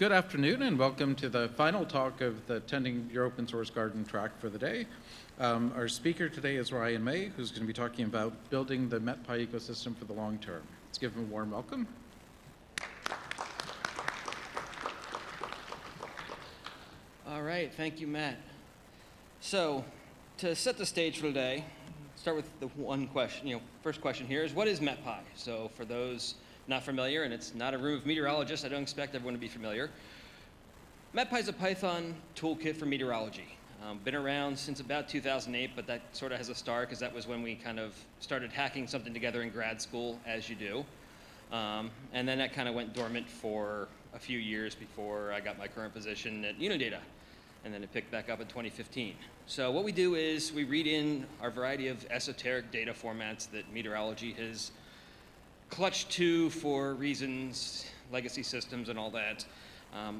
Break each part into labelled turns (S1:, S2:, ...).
S1: good afternoon and welcome to the final talk of the Tending Your Open Source Garden track for the day. Our speaker today is Ryan May, who's going to be talking about building the MetPy ecosystem for the long term. Let's give him a warm welcome.
S2: All right, thank you, Matt. So, to set the stage for today, start with the one question, first question here is, what is MetPy? So for those not familiar, and it's not a room of meteorologists, I don't expect everyone to be familiar. MetPy is a Python toolkit for meteorology. Been around since about 2008, but that sort of has a star because that was when we kind of started hacking something together in grad school, as you do. And then that kind of went dormant for a few years before I got my current position at Unidata. And then it picked back up in 2015. So what we do is we read in our variety of esoteric data formats that meteorology has clutched to for reasons, legacy systems and all that.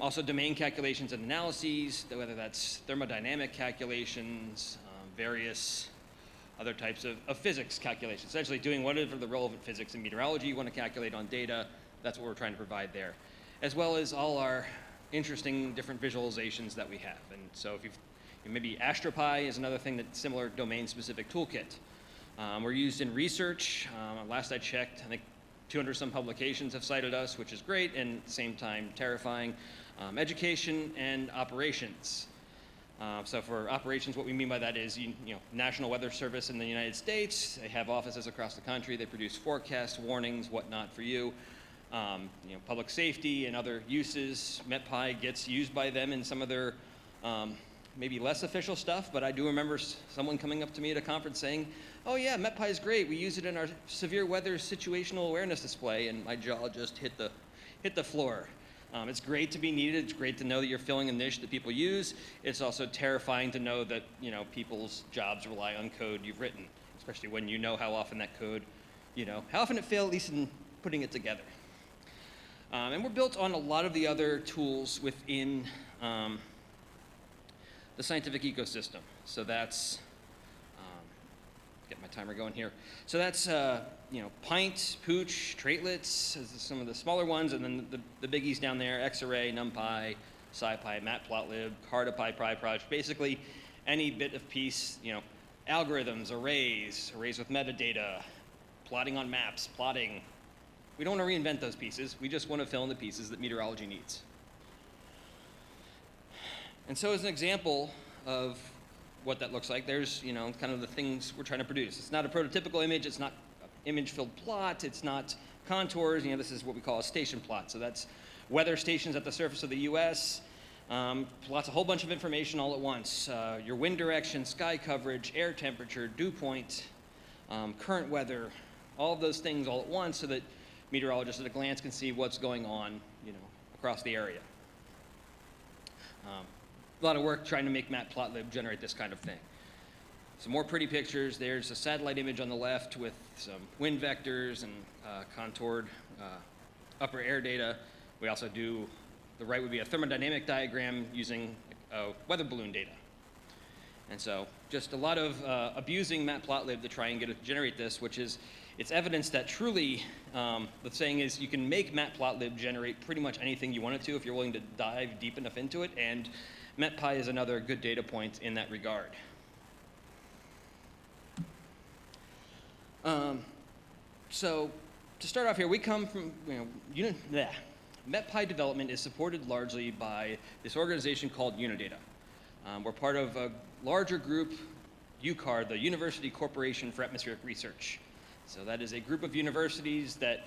S2: Also domain calculations and analyses, whether that's thermodynamic calculations, various other types of physics calculations. Essentially doing whatever the relevant physics in meteorology you want to calculate on data, that's what we're trying to provide there. As well as all our interesting different visualizations that we have. And so if maybe AstroPy is another thing that's similar domain-specific toolkit. We're used in research. Last I checked, I think 200 some publications have cited us, which is great, and at the same time terrifying. Education and operations. So for operations, what we mean by that is, National Weather Service in the United States, they have offices across the country, they produce forecasts, warnings, whatnot for you. Public safety and other uses. MetPy gets used by them in some of their maybe less official stuff, but I do remember someone coming up to me at a conference saying, oh yeah, MetPy is great, we use it in our severe weather situational awareness display, and my jaw just hit the floor. It's great to be needed, it's great to know that you're filling a niche that people use. It's also terrifying to know that people's jobs rely on code you've written, especially when you know how often that code, how often it failed, at least in putting it together. And we're built on a lot of the other tools within the scientific ecosystem. So that's, get my timer going here. So that's, Pint, Pooch, Traitlets, some of the smaller ones, and then the biggies down there, Xarray, NumPy, SciPy, matplotlib, cartopy, PyProj, basically any bit of piece, algorithms, arrays with metadata, plotting on maps, plotting. We don't want to reinvent those pieces. We just want to fill in the pieces that meteorology needs. And so as an example of what that looks like, there's, kind of the things we're trying to produce. It's not a prototypical image. It's not image-filled plot. It's not contours. This is what we call a station plot. So that's weather stations at the surface of the U.S. Plots a whole bunch of information all at once. Your wind direction, sky coverage, air temperature, dew point, current weather, all of those things all at once so that meteorologists at a glance can see what's going on, across the area. A lot of work trying to make matplotlib generate this kind of thing. Some more pretty pictures. There's a satellite image on the left with some wind vectors and contoured upper air data. We also do, the right would be a thermodynamic diagram using weather balloon data. And so just a lot of abusing matplotlib to try and get it to generate this, which is, it's evidence that truly, the saying is you can make matplotlib generate pretty much anything you want it to if you're willing to dive deep enough into it, and MetPy is another good data point in that regard. So to start off here, we come from, MetPy development is supported largely by this organization called Unidata. We're part of a larger group, UCAR, the University Corporation for Atmospheric Research. So that is a group of universities that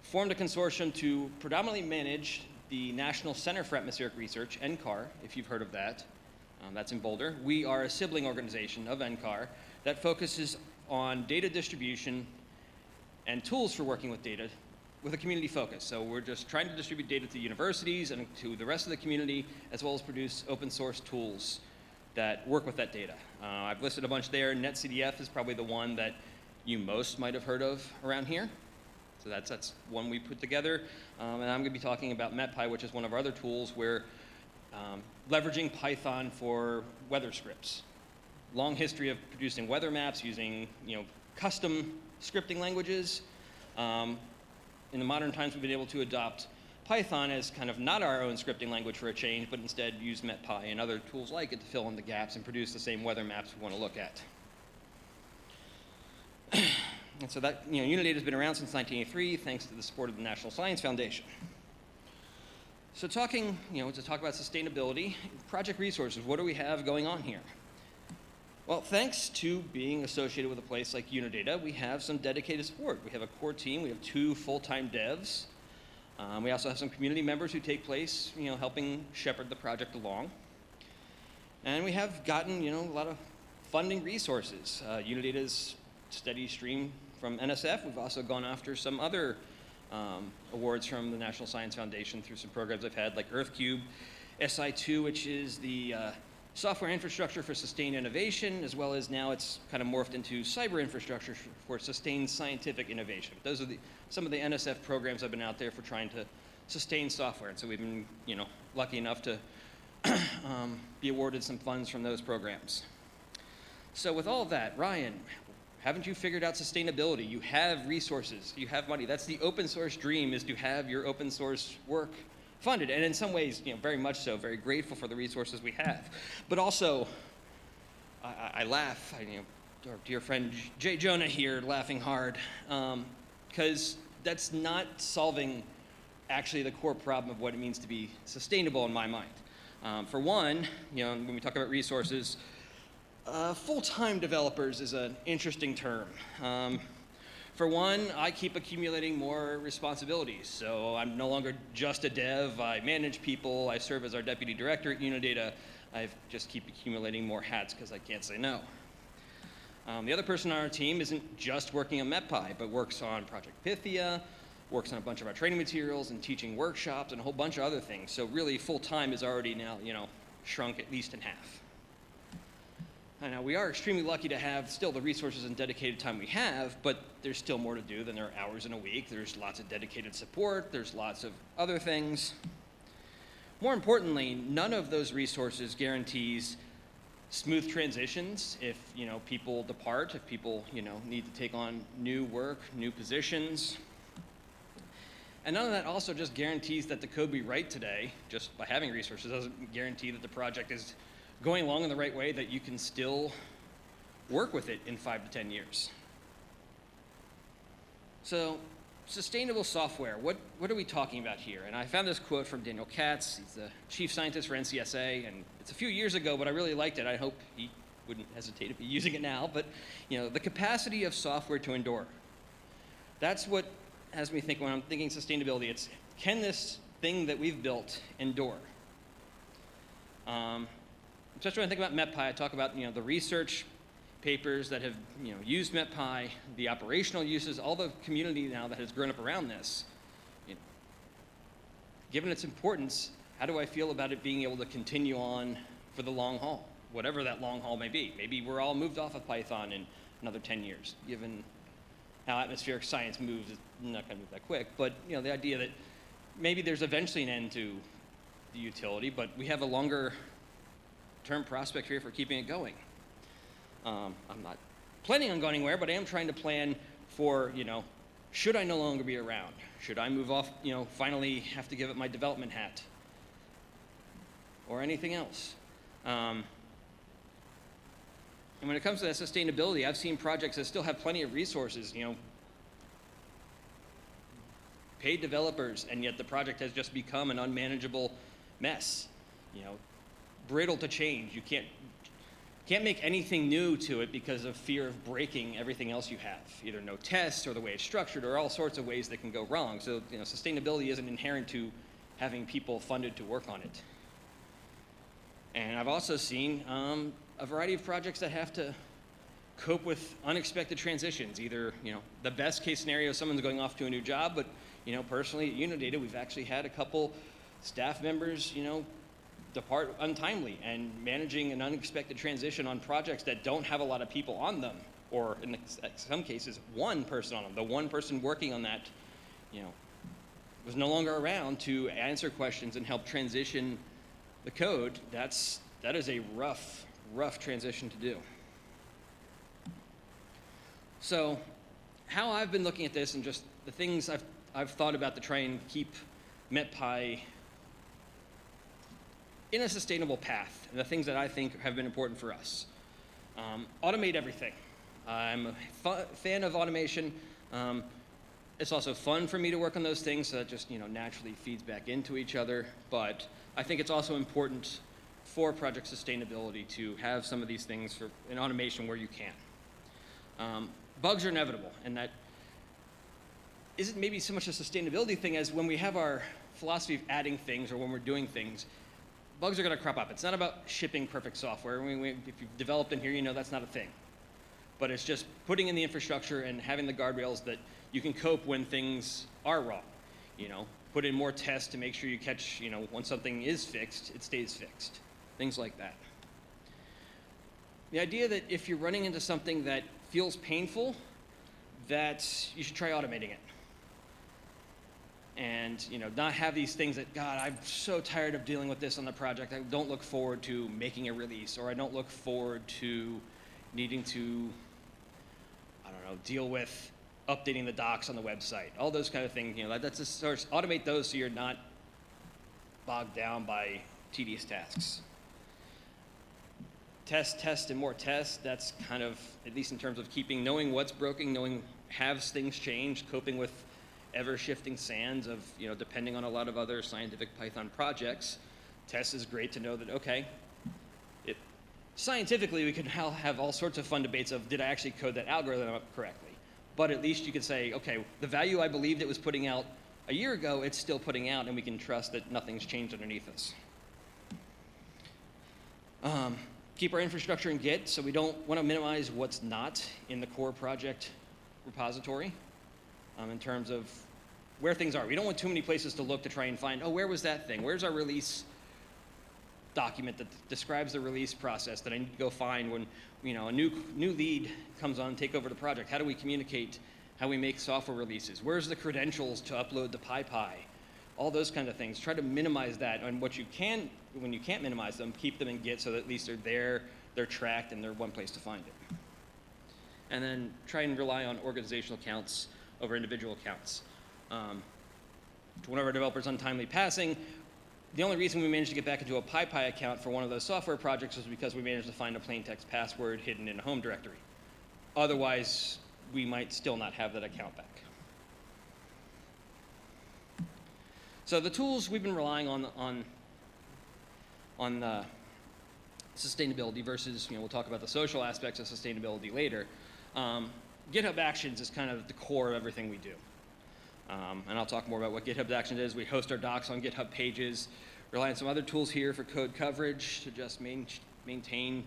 S2: formed a consortium to predominantly manage the National Center for Atmospheric Research, NCAR, if you've heard of that. That's in Boulder. We are a sibling organization of NCAR that focuses on data distribution and tools for working with data with a community focus. So we're just trying to distribute data to universities and to the rest of the community, as well as produce open source tools that work with that data. I've listed a bunch there. NetCDF is probably the one that you most might have heard of around here. So that's one we put together. And I'm going to be talking about MetPy, which is one of our other tools where leveraging Python for weather scripts. Long history of producing weather maps using custom scripting languages. In the modern times, we've been able to adopt Python as kind of not our own scripting language for a change, but instead use MetPy and other tools like it to fill in the gaps and produce the same weather maps we want to look at. And so that, Unidata has been around since 1983, thanks to the support of the National Science Foundation. So to talk about sustainability, project resources, what do we have going on here? Well, thanks to being associated with a place like Unidata, we have some dedicated support. We have a core team, we have 2 full-time devs. We also have some community members who take place, helping shepherd the project along. And we have gotten, a lot of funding resources. Unidata's steady stream from NSF. We've also gone after some other awards from the National Science Foundation through some programs I've had, like EarthCube, SI2, which is the software infrastructure for sustained innovation, as well as now it's kind of morphed into cyber infrastructure for sustained scientific innovation. Those are some of the NSF programs I've been out there for trying to sustain software. And so we've been, lucky enough to be awarded some funds from those programs. So with all of that, Ryan, haven't you figured out sustainability? You have resources, you have money. That's the open source dream, is to have your open source work funded. And in some ways, very much so, very grateful for the resources we have. But also, I laugh, our dear friend Jay Jonah here laughing hard, because that's not solving actually the core problem of what it means to be sustainable in my mind. For one, when we talk about resources, full-time developers is an interesting term. For one, I keep accumulating more responsibilities. So I'm no longer just a dev. I manage people. I serve as our deputy director at Unidata. I just keep accumulating more hats because I can't say no. The other person on our team isn't just working on MetPy, but works on Project Pythia, works on a bunch of our training materials and teaching workshops and a whole bunch of other things. So really, full-time is already now, shrunk at least in half. And we are extremely lucky to have still the resources and dedicated time we have, but there's still more to do than there are hours in a week. There's lots of dedicated support. There's lots of other things. More importantly, none of those resources guarantees smooth transitions if, people depart, if people, need to take on new work, new positions. And none of that also just guarantees that the code we write today, just by having resources, doesn't guarantee that the project is going along in the right way, that you can still work with it in 5 to 10 years. So, sustainable software, what are we talking about here? And I found this quote from Daniel Katz. He's the chief scientist for NCSA, and it's a few years ago, but I really liked it. I hope he wouldn't hesitate to be using it now. But, the capacity of software to endure. That's what has me think when I'm thinking sustainability. It's, can this thing that we've built endure? Especially when I think about MetPy, I talk about the research papers that have used MetPy, the operational uses, all the community now that has grown up around this. Given its importance, how do I feel about it being able to continue on for the long haul, whatever that long haul may be? Maybe we're all moved off of Python in another 10 years, given how atmospheric science moves. It's not going to move that quick, but the idea that maybe there's eventually an end to the utility, but we have a longer term prospect here for keeping it going. I'm not planning on going anywhere, but I am trying to plan for, should I no longer be around? Should I move off, finally have to give up my development hat? Or anything else? And when it comes to that sustainability, I've seen projects that still have plenty of resources, paid developers, and yet the project has just become an unmanageable mess. Brittle to change. You can't make anything new to it because of fear of breaking everything else you have, either no tests or the way it's structured or all sorts of ways that can go wrong. So sustainability isn't inherent to having people funded to work on it. And I've also seen a variety of projects that have to cope with unexpected transitions. Either the best case scenario, someone's going off to a new job, but personally at Unidata we've actually had a couple staff members depart untimely, and managing an unexpected transition on projects that don't have a lot of people on them, or in some cases, one person on them. The one person working on that, was no longer around to answer questions and help transition the code. That is a rough transition to do. So, how I've been looking at this and just the things I've thought about to try and keep MetPy in a sustainable path, and the things that I think have been important for us. Automate everything. I'm a fan of automation. It's also fun for me to work on those things, so that just naturally feeds back into each other. But I think it's also important for project sustainability to have some of these things in automation where you can. Bugs are inevitable, and that isn't maybe so much a sustainability thing as when we have our philosophy of adding things or when we're doing things, bugs are going to crop up. It's not about shipping perfect software. If you've developed in here, that's not a thing. But it's just putting in the infrastructure and having the guardrails that you can cope when things are wrong. Put in more tests to make sure you catch, when something is fixed, it stays fixed. Things like that. The idea that if you're running into something that feels painful, that you should try automating it. And not have these things that, God, I'm so tired of dealing with this on the project. I don't look forward to making a release, or I don't look forward to needing to, deal with updating the docs on the website. All those kind of things, that's a source. Automate those so you're not bogged down by tedious tasks. Test, and more tests. That's kind of, at least in terms of knowing what's broken, knowing have things changed, coping with ever-shifting sands of, depending on a lot of other scientific Python projects. Test is great to know that, okay, scientifically we could have all sorts of fun debates of, did I actually code that algorithm up correctly? But at least you could say, okay, the value I believed it was putting out a year ago, it's still putting out, and we can trust that nothing's changed underneath us. Keep our infrastructure in Git, so we don't want to minimize what's not in the core project repository. In terms of where things are. We don't want too many places to look to try and find, where was that thing? Where's our release document that describes the release process that I need to go find when a new lead comes on, take over the project? How do we communicate how we make software releases? Where's the credentials to upload the PyPI? All those kind of things. Try to minimize that, and what you can, when you can't minimize them, keep them in Git so that at least they're there, they're tracked, and they're one place to find it. And then try and rely on organizational accounts over individual accounts. To one of our developers' untimely passing, the only reason we managed to get back into a PyPI account for one of those software projects was because we managed to find a plain text password hidden in a home directory. Otherwise, we might still not have that account back. So the tools we've been relying on sustainability versus, we'll talk about the social aspects of sustainability later. GitHub Actions is kind of the core of everything we do. And I'll talk more about what GitHub Actions is. We host our docs on GitHub pages, rely on some other tools here for code coverage to just maintain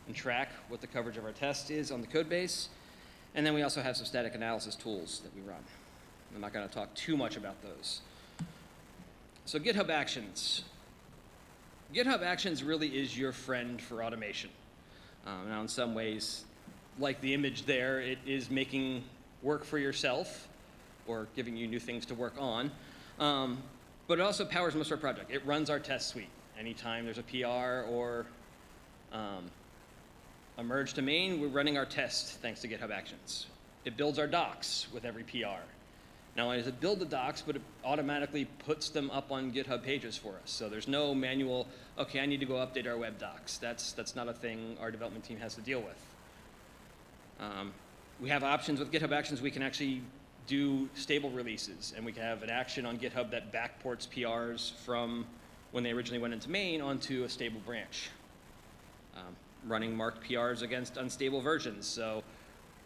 S2: and track what the coverage of our test is on the code base. And then we also have some static analysis tools that we run. I'm not going to talk too much about those. So GitHub Actions. GitHub Actions really is your friend for automation. Now in some ways, like the image there, it is making work for yourself or giving you new things to work on. But it also powers most of our project. It runs our test suite. Anytime there's a PR or a merge to main, we're running our test thanks to GitHub Actions. It builds our docs with every PR. Not only does it build the docs, but it automatically puts them up on GitHub pages for us. So there's no manual, okay, I need to go update our web docs. That's not a thing our development team has to deal with. We have options with GitHub Actions. We can actually do stable releases, and we can have an action on GitHub that backports PRs from when they originally went into main onto a stable branch. Running marked PRs against unstable versions. So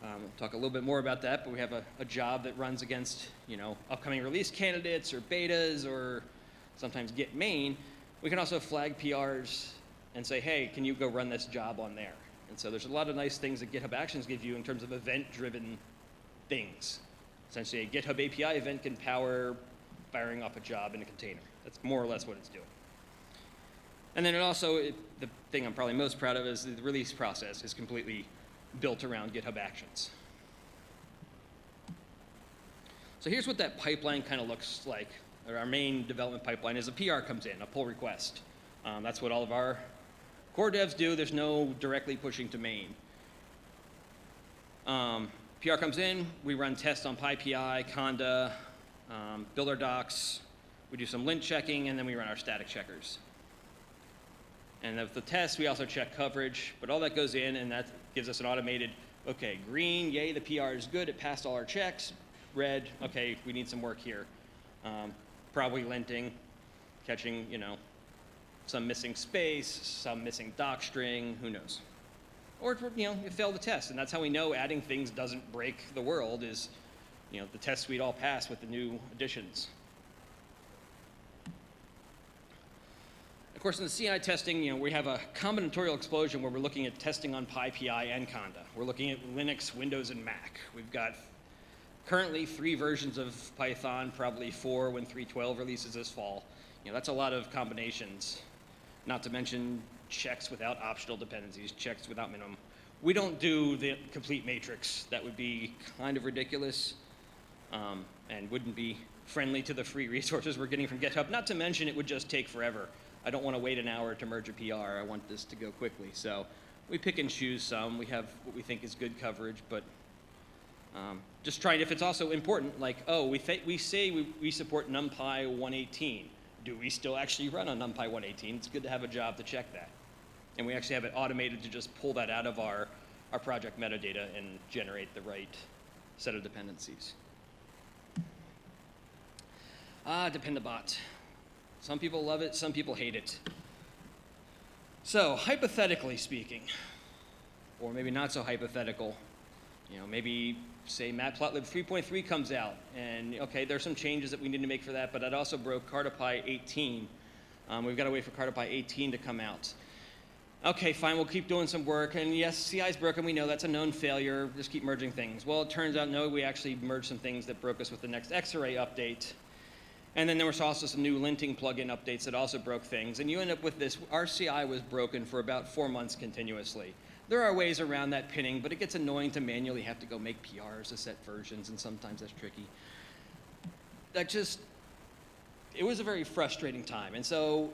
S2: we'll talk a little bit more about that, but we have a job that runs against upcoming release candidates or betas or sometimes Git main. We can also flag PRs and say, hey, can you go run this job on there? And so there's a lot of nice things that GitHub Actions give you in terms of event-driven things. Essentially, a GitHub API event can power firing off a job in a container. That's more or less what it's doing. And then it also, the thing I'm probably most proud of is the release process is completely built around GitHub Actions. So here's what that pipeline kind of looks like. Our main development pipeline is a PR comes in, a pull request. That's what all of our core devs do. There's no directly pushing to main. PR comes in, we run tests on PyPI, Conda, build our docs, We do some lint checking, and then we run our static checkers. And of the tests, we also check coverage, but all that goes in, and that gives us an automated, okay, green, yay, the PR is good, it passed all our checks. Red, okay, we need some work here. Probably linting, catching, some missing space, some missing doc string, who knows. Or, you failed the test, and that's how we know adding things doesn't break the world is, the test suite all passed with the new additions. Of course, in the CI testing, we have a combinatorial explosion where we're looking at testing on PyPI and Conda. We're looking at Linux, Windows, and Mac. We've got currently 3 versions of Python, probably 4 when 3.12 releases this fall. That's a lot of combinations, not to mention checks without optional dependencies, checks without minimum. We don't do the complete matrix. That would be kind of ridiculous and wouldn't be friendly to the free resources we're getting from GitHub. Not to mention it would just take forever. I don't want to wait an hour to merge a PR. I want this to go quickly. So we pick and choose some. We have what we think is good coverage, but just trying, if it's also important, like, oh, we say we support NumPy 118. Do we still actually run on NumPy 118? It's good to have a job to check that. And we actually have it automated to just pull that out of our project metadata and generate the right set of dependencies. Dependabot. Some people love it, some people hate it. So, hypothetically speaking, or maybe not so hypothetical, maybe say matplotlib 3.3 comes out, and okay, there's some changes that we need to make for that, but it also broke CartaPy 18. We've got to wait for CartaPy 18 to come out. Okay, fine, we'll keep doing some work, and yes, CI is broken, we know that's a known failure, just keep merging things. Well, it turns out, no, we actually merged some things that broke us with the next X-Array update. And then there was also some new linting plugin updates that also broke things. And you end up with this, our CI was broken for about 4 months continuously. There are ways around that pinning, but it gets annoying to manually have to go make PRs to set versions, and sometimes that's tricky. It was a very frustrating time. And so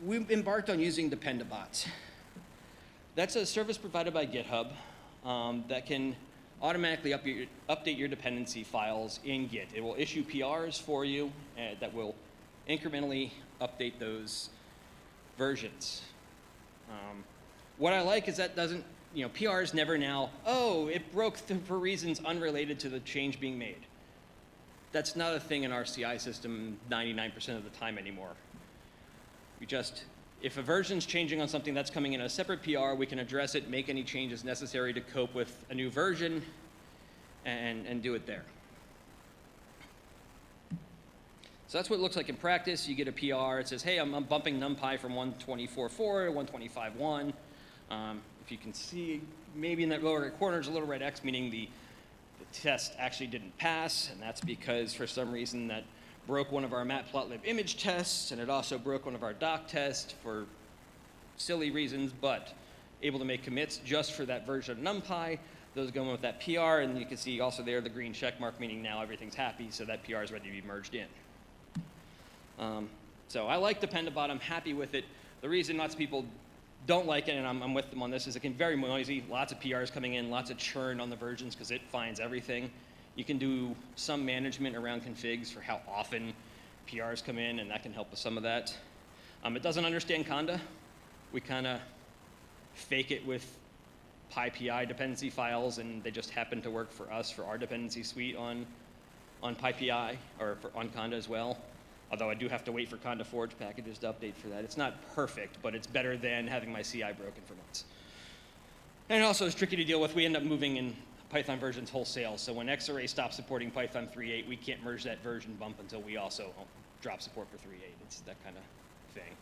S2: we embarked on using Dependabot. That's a service provided by GitHub that can automatically update your dependency files in Git. It will issue PRs for you that will incrementally update those versions. What I like is that doesn't, PRs never now, oh, it broke for reasons unrelated to the change being made. That's not a thing in our CI system 99% of the time anymore. If a version's changing on something that's coming in a separate PR, we can address it, make any changes necessary to cope with a new version, and do it there. So that's what it looks like in practice. You get a PR. It says, hey, I'm bumping NumPy from 124.4 to 125.1. If you can see, maybe in that lower right corner, there's a little red X, meaning the test actually didn't pass, and that's because for some reason that broke one of our matplotlib image tests, and it also broke one of our doc tests for silly reasons, but able to make commits just for that version of NumPy. Those go in with that PR, and you can see also there the green check mark, meaning now everything's happy, so that PR is ready to be merged in. So I like Dependabot. I'm happy with it. The reason lots of people don't like it, and I'm with them on this, is it can be very noisy. Lots of PRs coming in, lots of churn on the versions because it finds everything. You can do some management around configs for how often PRs come in, and that can help with some of that. It doesn't understand Conda. We kind of fake it with PyPI dependency files, and they just happen to work for us for our dependency suite on PyPI, or on Conda as well. Although I do have to wait for Conda Forge packages to update for that. It's not perfect, but it's better than having my CI broken for months. And also it's tricky to deal with. We end up moving in Python versions wholesale. So when X-Array stops supporting Python 3.8, we can't merge that version bump until we also drop support for 3.8. It's that kind of thing.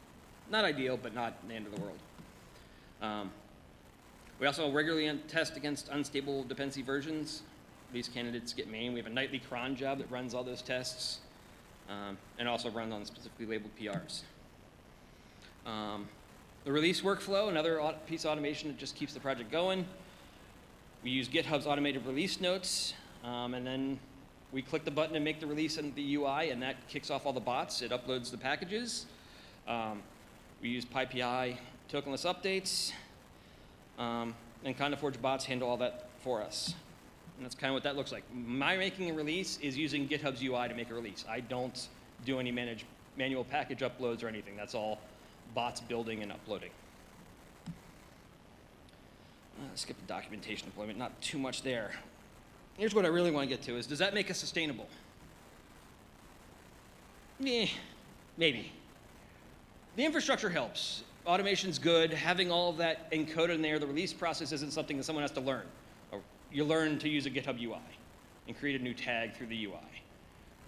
S2: Not ideal, but not the end of the world. We also regularly test against unstable dependency versions. These candidates get main. We have a nightly cron job that runs all those tests, and also runs on specifically labeled PRs. The release workflow, another piece of automation that just keeps the project going. We use GitHub's automated release notes, and then we click the button and make the release in the UI, and that kicks off all the bots. It uploads the packages. We use PyPI tokenless updates, and Conda Forge bots handle all that for us. And that's kind of what that looks like. My making a release is using GitHub's UI to make a release. I don't do any manual package uploads or anything. That's all bots building and uploading. Skip the documentation deployment, not too much there. Here's what I really want to get to is, does that make us sustainable? Maybe. The infrastructure helps. Automation's good. Having all of that encoded in there, the release process isn't something that someone has to learn. Or you learn to use a GitHub UI and create a new tag through the UI.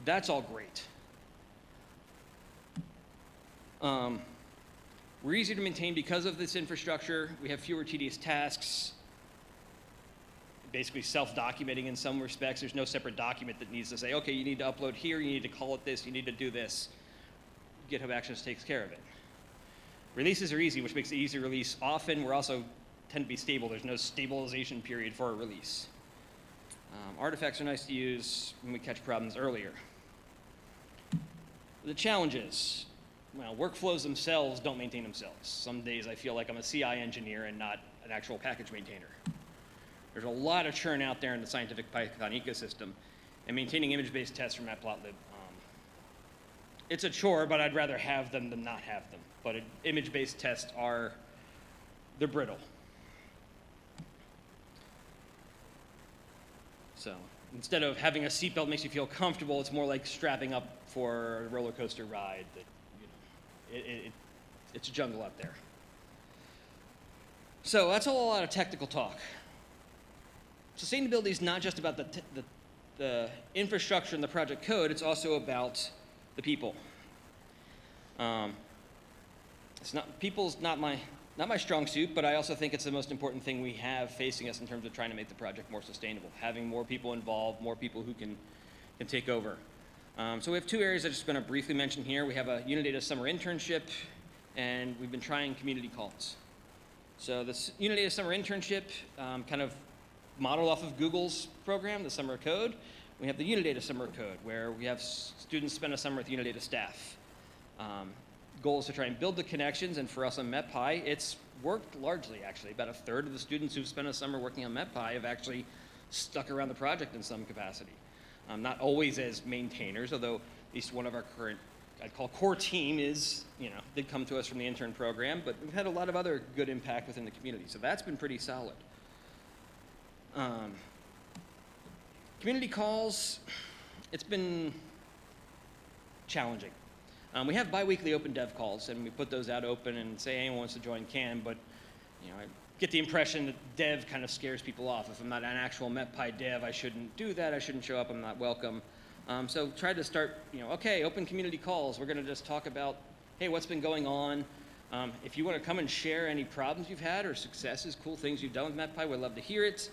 S2: That's all great. We're easier to maintain because of this infrastructure. We have fewer tedious tasks. Basically self-documenting in some respects. There's no separate document that needs to say, okay, you need to upload here, you need to call it this, you need to do this. GitHub Actions takes care of it. Releases are easy, which makes it easy to release often. We're also tend to be stable. There's no stabilization period for a release. Artifacts are nice to use when we catch problems earlier. The challenges. Well, workflows themselves don't maintain themselves. Some days I feel like I'm a CI engineer and not an actual package maintainer. There's a lot of churn out there in the scientific Python ecosystem, and maintaining image-based tests from matplotlib. It's a chore, but I'd rather have them than not have them. But image-based tests they're brittle. So instead of having a seatbelt that makes you feel comfortable, it's more like strapping up for a roller coaster ride. That, it's a jungle out there. So that's a lot of technical talk. Sustainability is not just about the infrastructure and the project code, it's also about the people. People's not my strong suit, but I also think it's the most important thing we have facing us in terms of trying to make the project more sustainable. Having more people involved, more people who can take over. So we have two areas I'm just going to briefly mention here. We have a Unidata summer internship, and we've been trying community calls. So this Unidata summer internship kind of modeled off of Google's program, the Summer of Code. We have the Unidata Summer of Code, where we have students spend a summer with Unidata staff. Goal is to try and build the connections, and for us on MetPy, it's worked largely, actually. About a third of the students who've spent a summer working on MetPy have actually stuck around the project in some capacity. Not always as maintainers, although at least one of our current, I'd call core team did come to us from the intern program, but we've had a lot of other good impact within the community, so that's been pretty solid. Community calls, it's been challenging. We have bi-weekly open dev calls, and we put those out open and say anyone wants to join can, but I get the impression that dev kind of scares people off. If I'm not an actual MetPy dev, I shouldn't do that, I shouldn't show up, I'm not welcome. So try to start, okay, open community calls. We're going to just talk about, hey, what's been going on. If you want to come and share any problems you've had or successes, cool things you've done with MetPy, we'd love to hear it.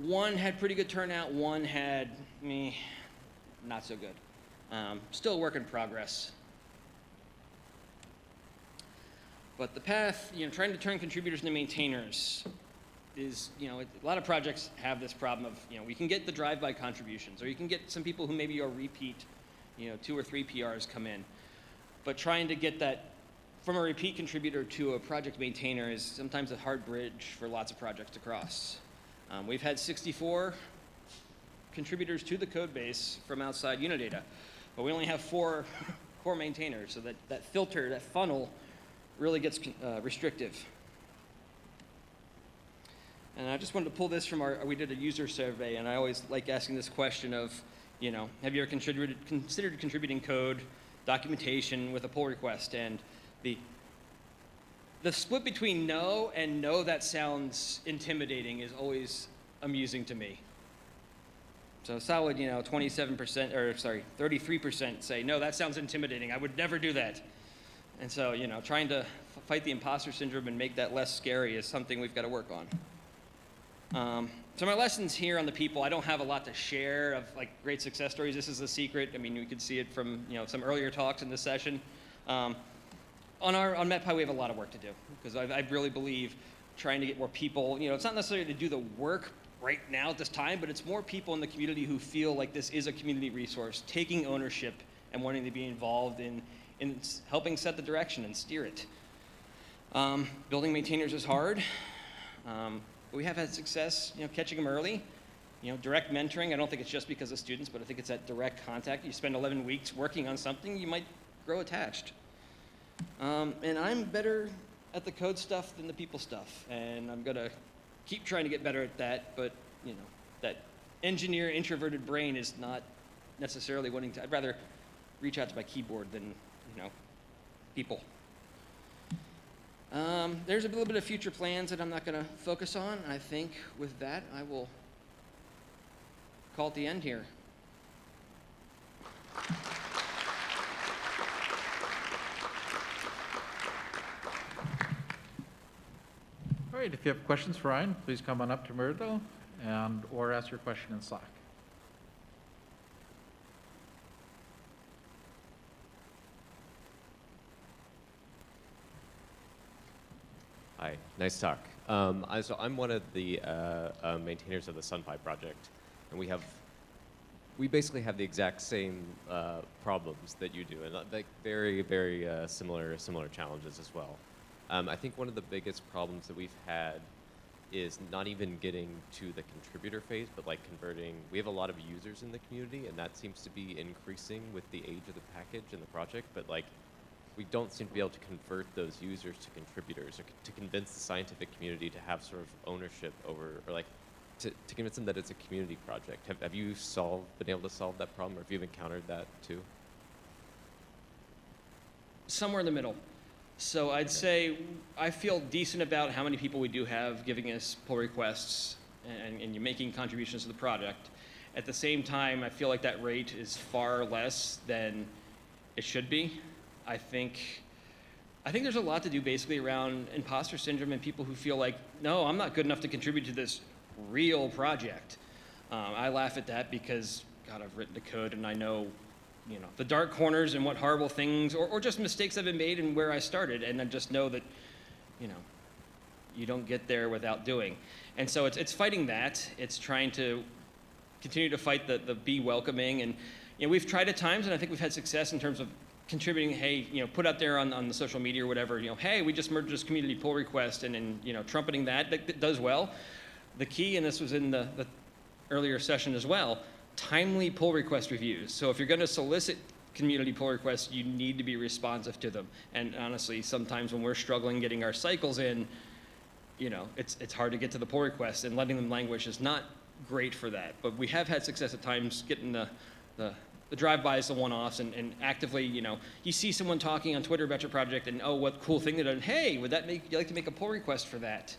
S2: One had pretty good turnout, one had not so good. Still a work in progress. But the path, trying to turn contributors into maintainers is, a lot of projects have this problem of, we can get the drive-by contributions, or you can get some people who maybe are repeat, 2 or 3 PRs come in. But trying to get that from a repeat contributor to a project maintainer is sometimes a hard bridge for lots of projects to cross. We've had 64 contributors to the code base from outside Unidata, but we only have 4 core maintainers, so that filter, that funnel, really gets restrictive. And I just wanted to pull this from we did a user survey, and I always like asking this question of, have you ever considered contributing code, documentation with a pull request? And the split between no and no that sounds intimidating is always amusing to me. So solid, 27%, or sorry, 33% say, no, that sounds intimidating. I would never do that. And so, trying to fight the imposter syndrome and make that less scary is something we've got to work on. So my lessons here on the people, I don't have a lot to share of great success stories. This is the secret. I mean, we could see it from some earlier talks in this session. On MetPy, we have a lot of work to do because I really believe trying to get more people. It's not necessarily to do the work right now at this time, but it's more people in the community who feel like this is a community resource, taking ownership and wanting to be involved in helping set the direction and steer it. Building maintainers is hard. But we have had success, catching them early. Direct mentoring, I don't think it's just because of students, but I think it's that direct contact. You spend 11 weeks working on something, you might grow attached. And I'm better at the code stuff than the people stuff, and I'm gonna keep trying to get better at that, but you know, that engineer introverted brain is not necessarily wanting to, I'd rather reach out to my keyboard than, you know, people. There's a little bit of future plans that I'm not gonna focus on. I think with that, I will call it the end here.
S1: All right, if you have questions for Ryan, please come on up to Murdo and or ask your question in Slack.
S3: Hi, nice talk. So I'm one of the maintainers of the SciPy project, and we basically have the exact same problems that you do, and like very, very similar challenges as well. I think one of the biggest problems that we've had is not even getting to the contributor phase, but like converting. We have a lot of users in the community, and that seems to be increasing with the age of the package and the project, but like we don't seem to be able to convert those users to contributors or to convince the scientific community to have sort of ownership over, or like to convince them that it's a community project. Have you been able to solve that problem, or have you encountered that too?
S2: Somewhere in the middle. So I'd say I feel decent about how many people we do have giving us pull requests and you're making contributions to the project. At the same time, I feel like that rate is far less than it should be. I think there's a lot to do basically around imposter syndrome and people who feel like, no, I'm not good enough to contribute to this real project. I laugh at that because, God, I've written the code and I know, you know, the dark corners and what horrible things or just mistakes I've been made and where I started, and I just know that, you know, you don't get there without doing. And so it's fighting that. It's trying to continue to fight the be welcoming, and you know, we've tried at times, and I think we've had success in terms of contributing. Hey, you know, put out there on the social media or whatever, you know, hey, we just merged this community pull request, and you know, trumpeting that does well. The key, and this was in the earlier session as well, timely pull request reviews. So if you're going to solicit community pull requests, you need to be responsive to them. And honestly, sometimes when we're struggling getting our cycles in, you know, it's hard to get to the pull requests, and letting them languish is not great for that. But we have had success at times getting the drive-bys, the one-offs, and actively, you know, you see someone talking on Twitter about your project, and oh, what cool thing they did. Hey, would you like to make a pull request for that?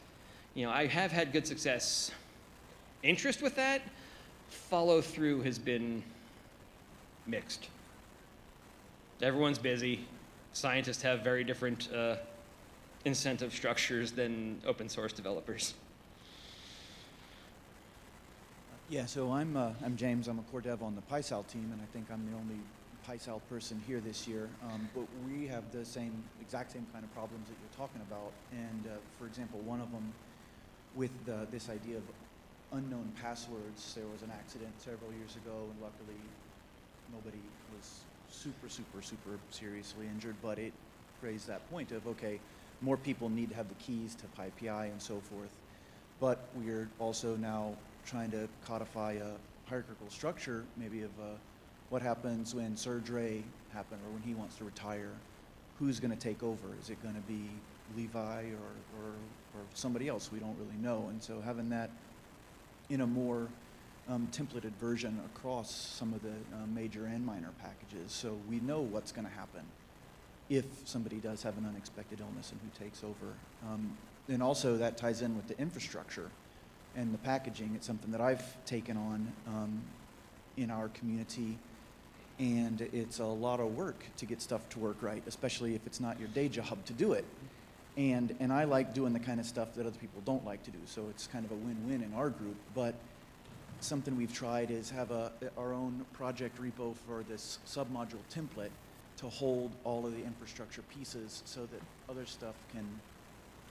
S2: You know, I have had good success. Interest with that, follow through has been mixed. Everyone's busy. Scientists have very different incentive structures than open source developers.
S4: Yeah, so I'm James. I'm a core dev on the PySal team, and I think I'm the only PySal person here this year. But we have the exact same kind of problems that you're talking about. And for example, one of them with this idea of unknown passwords, there was an accident several years ago, and luckily nobody was super seriously injured, but it raised that point of, okay, more people need to have the keys to PyPI and so forth. But we're also now trying to codify a hierarchical structure, maybe of what happens when Serge Ray happened, or when he wants to retire. Who's going to take over? Is it going to be Levi or somebody else? We don't really know. And so having that in a more templated version across some of the major and minor packages, so we know what's going to happen if somebody does have an unexpected illness and who takes over. And also that ties in with the infrastructure and the packaging. It's something that I've taken on in our community, and it's a lot of work to get stuff to work right, especially if it's not your day job to do it. And I like doing the kind of stuff that other people don't like to do, so it's kind of a win-win in our group. But something we've tried is have our own project repo for this submodule template to hold all of the infrastructure pieces, so that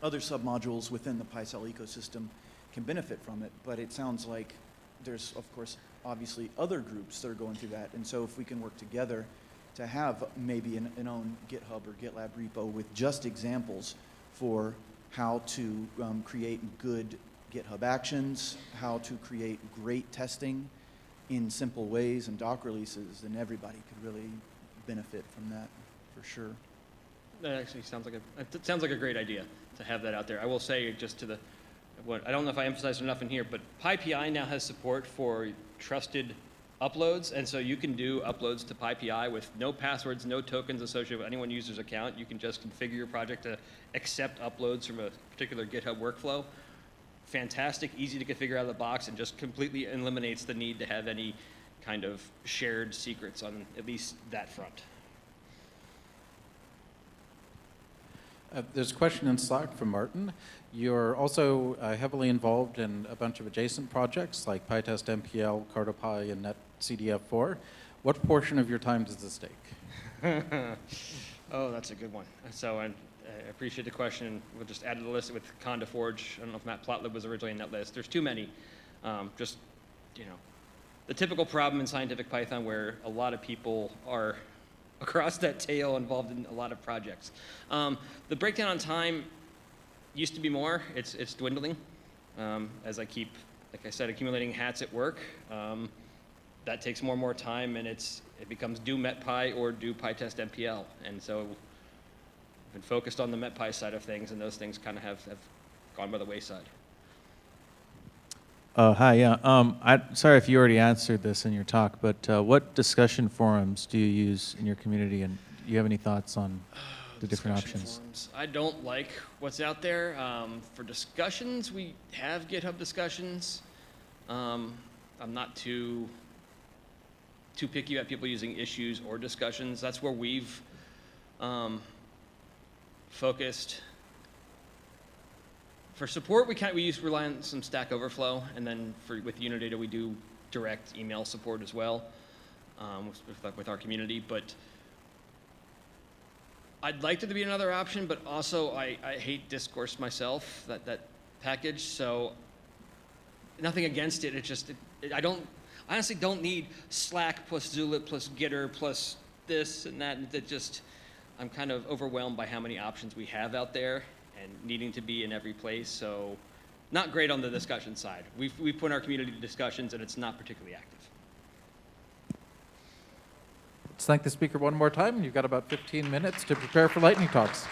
S4: other submodules within the PySal ecosystem can benefit from it. But it sounds like there's, of course, obviously other groups that are going through that. And so if we can work together to have maybe an own GitHub or GitLab repo with just examples for how to create good GitHub Actions, how to create great testing in simple ways and doc releases, then everybody could really benefit from that. for sure.
S2: That actually sounds like a great idea to have that out there. I will say just to I don't know if I emphasized enough in here, but PyPI now has support for trusted uploads, and so you can do uploads to PyPI with no passwords, no tokens associated with any user's account. You can just configure your project to accept uploads from a particular GitHub workflow. Fantastic, easy to configure out of the box, and just completely eliminates the need to have any kind of shared secrets on at least that front.
S1: There's a question in Slack from Martin. You're also heavily involved in a bunch of adjacent projects like PyTest MPL, CartoPy, and NetCDF4. What portion of your time does this take?
S2: Oh, that's a good one. So I appreciate the question. We'll just add to the list with Conda Forge. I don't know if matplotlib was originally in that list. There's too many. Just, the typical problem in scientific Python where a lot of people are across that tail involved in a lot of projects. The breakdown on time used to be more. It's dwindling as I keep, like I said, accumulating hats at work. That takes more and more time, and it becomes do MetPy or do PyTest MPL. And so I've been focused on the MetPy side of things, and those things kind of have gone by the wayside.
S5: Hi, yeah. Sorry if you already answered this in your talk, but what discussion forums do you use in your community, and do you have any thoughts on the different options?
S2: Forums. I don't like what's out there. For discussions, we have GitHub discussions. I'm not too picky about people using issues or discussions. That's where we've focused. For support, we rely on some Stack Overflow, and then with Unidata, we do direct email support as well with our community. But I'd like there to be another option, but also I hate Discourse myself, that package. So nothing against it. It's just I honestly don't need Slack plus Zulip plus Gitter plus this and that. I'm kind of overwhelmed by how many options we have out there and needing to be in every place. So not great on the discussion side. We put in our community discussions, and it's not particularly active.
S1: Let's thank the speaker one more time. You've got about 15 minutes to prepare for lightning talks.